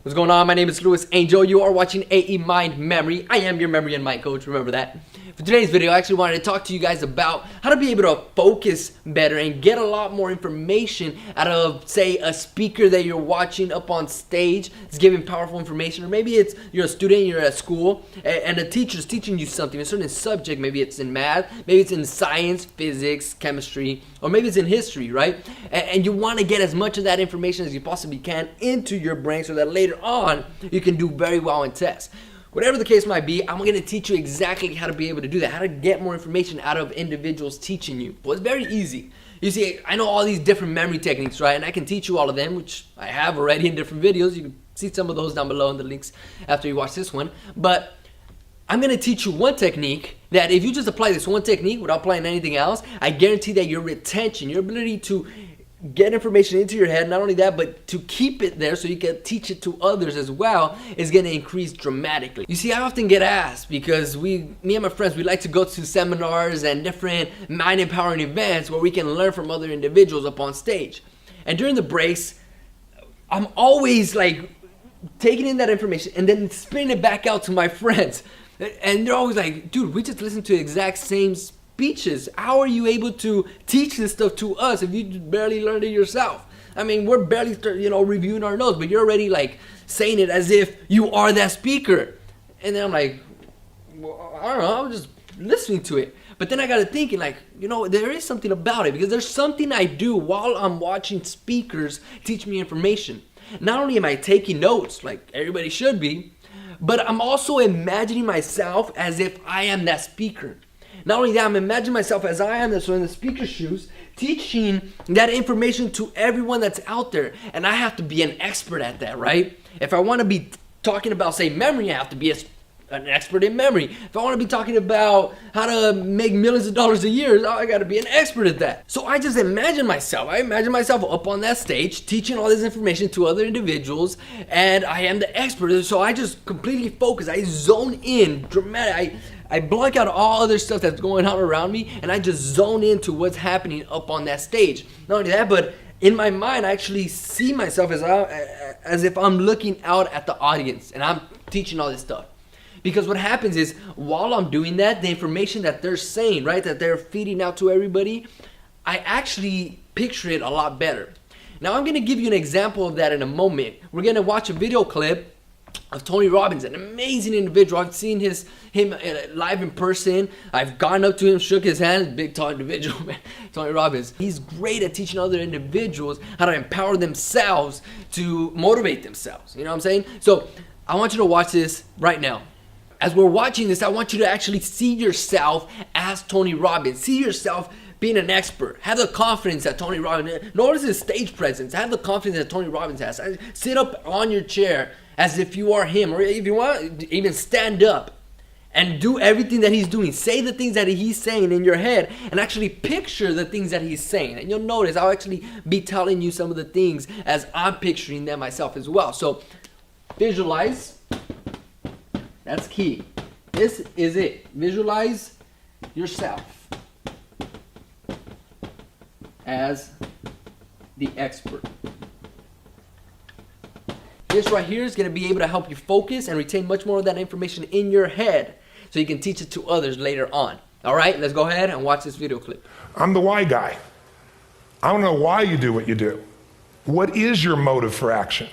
What's going on? My name is Louis Angel. You are watching AE Mind Memory. I am your memory and mind coach. Remember that. For today's video, I actually wanted to talk to you guys about how to be able to focus better and get a lot more information out of, say, a speaker that you're watching up on stage. It's giving powerful information, or maybe it's you're a student, you're at school, and the teacher's teaching you something, a certain subject. Maybe it's in math, maybe it's in science, physics, chemistry, or maybe it's in history, right? And you want to get as much of that information as you possibly can into your brain so that later on you can do very well in tests. Whatever the case might be, I'm going to teach you exactly how to be able to do that, how to get more information out of individuals teaching you. Well, it's very easy. You see, I know all these different memory techniques, right? And I can teach you all of them, which I have already in different videos. You can see some of those down below in the links after you watch this one. But I'm going to teach you one technique that if you just apply this one technique without applying anything else, I guarantee that your retention, your ability to get information into your head, not only that, but to keep it there so you can teach it to others as well, is going to increase dramatically. You see, I often get asked because me and my friends, we like to go to seminars and different mind empowering events where we can learn from other individuals up on stage. And during the breaks, I'm always like taking in that information and then spinning it back out to my friends. And they're always like, dude, we just listened to the exact same speeches. How are you able to teach this stuff to us if you barely learned it yourself? I mean, we're barely reviewing our notes, but you're already like saying it as if you are that speaker. And then I'm like, well, I don't know, I was just listening to it. But then I got to thinking like, there is something about it, because there's something I do while I'm watching speakers teach me information. Not only am I taking notes like everybody should be, but I'm also imagining myself as if I am that speaker. Not only that, I'm imagining myself as I am, so in the speaker's shoes, teaching that information to everyone that's out there. And I have to be an expert at that, right? If I want to be talking about, say, memory, I have to be an expert in memory. If I want to be talking about how to make millions of dollars a year, I got to be an expert at that. So I just imagine myself. I imagine myself up on that stage teaching all this information to other individuals, and I am the expert. So I just completely focus. I zone in dramatic. I block out all other stuff that's going on around me, and I just zone into what's happening up on that stage. Not only that, but in my mind, I actually see myself as if I'm looking out at the audience and I'm teaching all this stuff. Because what happens is, while I'm doing that, the information that they're saying, right, that they're feeding out to everybody, I actually picture it a lot better. Now, I'm going to give you an example of that in a moment. We're going to watch a video clip of Tony Robbins, an amazing individual. I've seen him live in person. I've gone up to him, shook his hand. Big, tall individual, man. Tony Robbins. He's great at teaching other individuals how to empower themselves to motivate themselves. You know what I'm saying? So I want you to watch this right now. As we're watching this, I want you to actually see yourself as Tony Robbins. See yourself being an expert. Have the confidence that Tony Robbins. Notice his stage presence. Have the confidence that Tony Robbins has. Sit up on your chair as if you are him, or if you want, even stand up and do everything that he's doing. Say the things that he's saying in your head and actually picture the things that he's saying. And you'll notice I'll actually be telling you some of the things as I'm picturing them myself as well. So visualize. That's key. This is it. Visualize yourself as the expert. This right here is going to be able to help you focus and retain much more of that information in your head so you can teach it to others later on. All right, let's go ahead and watch this video clip. I'm the why guy. I want to know why you do what you do. What is your motive for action?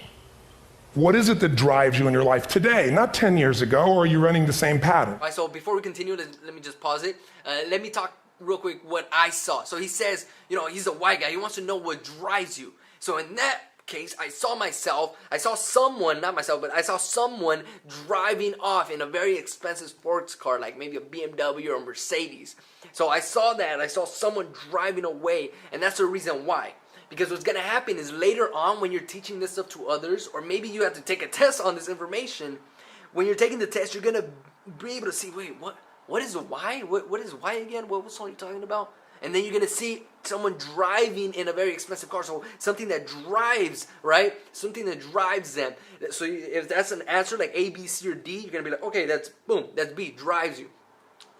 What is it that drives you in your life today, not 10 years ago, or are you running the same pattern? All right, so before we continue, let me just pause it. Let me talk real quick what I saw. So he says, he's a why guy. He wants to know what drives you. So in that case, I saw someone driving off in a very expensive sports car, like maybe a BMW or a Mercedes. So I saw that, I saw someone driving away, and that's the reason why. Because what's going to happen is later on when you're teaching this stuff to others, or maybe you have to take a test on this information, when you're taking the test, you're going to be able to see, wait, what is why? What is why again? What was Tony talking about? And then you're going to see someone driving in a very expensive car. So something that drives, right? Something that drives them. So if that's an answer like A, B, C, or D, you're going to be like, okay, that's B, drives you.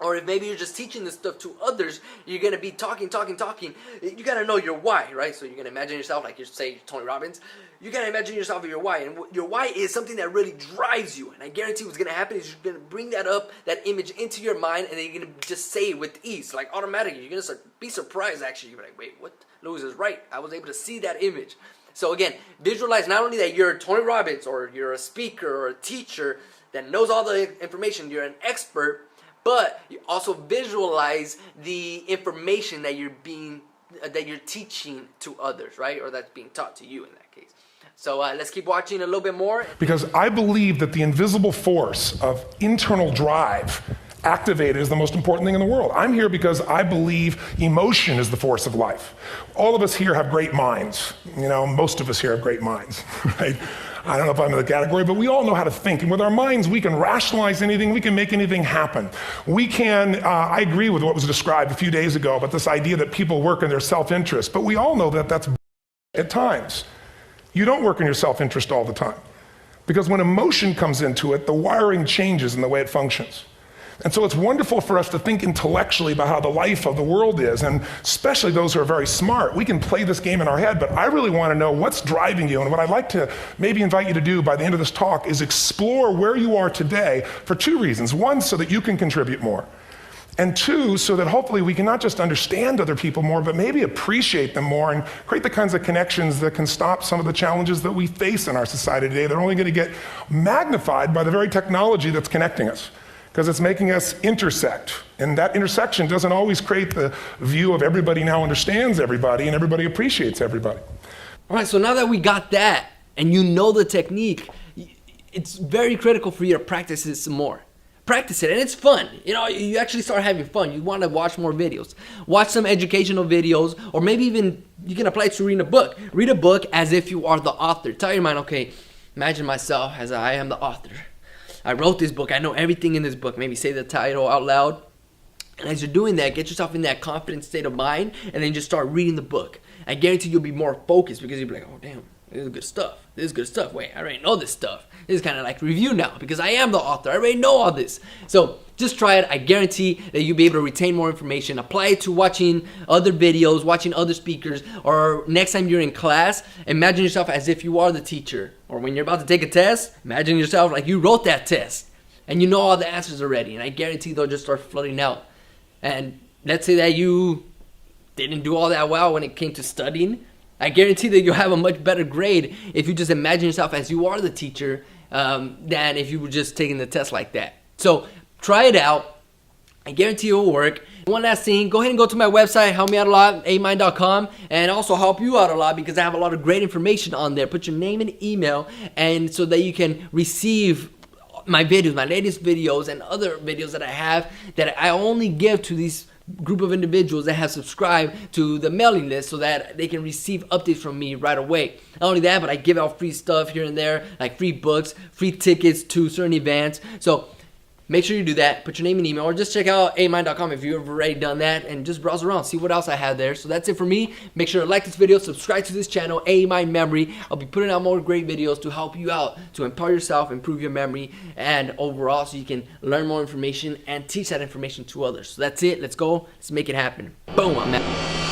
Or if maybe you're just teaching this stuff to others, you're going to be talking. You got to know your why, right? So you're going to imagine yourself, like you say, Tony Robbins. You got to imagine yourself with your why. And your why is something that really drives you. And I guarantee what's going to happen is you're going to bring that up, that image into your mind, and then you're going to just say it with ease. Like automatically, you're going to be surprised actually. You're like, wait, what? Louis is right. I was able to see that image. So again, visualize not only that you're Tony Robbins or you're a speaker or a teacher that knows all the information, you're an expert, but you also visualize the information that you're teaching to others, right? Or that's being taught to you in that case. So let's keep watching a little bit more. Because I believe that the invisible force of internal drive activated is the most important thing in the world. I'm here because I believe emotion is the force of life. All of us here have great minds. You know, most of us here have great minds, right? I don't know if I'm in the category, but we all know how to think. And with our minds, we can rationalize anything. We can make anything happen. We can, I agree with what was described a few days ago about this idea that people work in their self-interest. But we all know that that's at times. You don't work in your self-interest all the time. Because when emotion comes into it, the wiring changes in the way it functions. And so it's wonderful for us to think intellectually about how the life of the world is, and especially those who are very smart. We can play this game in our head, but I really want to know what's driving you. And what I'd like to maybe invite you to do by the end of this talk is explore where you are today for two reasons. One, so that you can contribute more. And two, so that hopefully we can not just understand other people more, but maybe appreciate them more and create the kinds of connections that can stop some of the challenges that we face in our society today. They're only going to get magnified by the very technology that's connecting us, because it's making us intersect. And that intersection doesn't always create the view of everybody now understands everybody and everybody appreciates everybody. All right, so now that we got that and you know the technique, it's very critical for you to practice it some more. Practice it, and it's fun. You know, you actually start having fun. You want to watch more videos. Watch some educational videos, or maybe even you can apply it to reading a book. Read a book as if you are the author. Tell your mind, okay, imagine myself as I am the author. I wrote this book. I know everything in this book. Maybe say the title out loud. And as you're doing that, get yourself in that confident state of mind, and then just start reading the book. I guarantee you'll be more focused because you'll be like, oh, damn, this is good stuff. This is good stuff. Wait, I already know this stuff. This is kind of like review now because I am the author. I already know all this. So just try it. I guarantee that you'll be able to retain more information. Apply it to watching other videos, watching other speakers, or next time you're in class, imagine yourself as if you are the teacher. Or when you're about to take a test, imagine yourself like you wrote that test and you know all the answers already. And I guarantee they'll just start flooding out. And let's say that you didn't do all that well when it came to studying. I guarantee that you'll have a much better grade if you just imagine yourself as you are the teacher than if you were just taking the test like that. So try it out. I guarantee it will work. One last thing, go ahead and go to my website, help me out a lot, amind.com, and also help you out a lot because I have a lot of great information on there. Put your name and email, and so that you can receive my videos, my latest videos, and other videos that I have that I only give to these group of individuals that have subscribed to the mailing list so that they can receive updates from me right away. Not only that, but I give out free stuff here and there, like free books, free tickets to certain events. So make sure you do that. Put your name and email, or just check out amind.com if you've already done that, and just browse around, see what else I have there. So that's it for me. Make sure to like this video, subscribe to this channel, Mind Memory. I'll be putting out more great videos to help you out, to empower yourself, improve your memory, and overall so you can learn more information and teach that information to others. So that's it. Let's go. Let's make it happen. Boom. I'm out.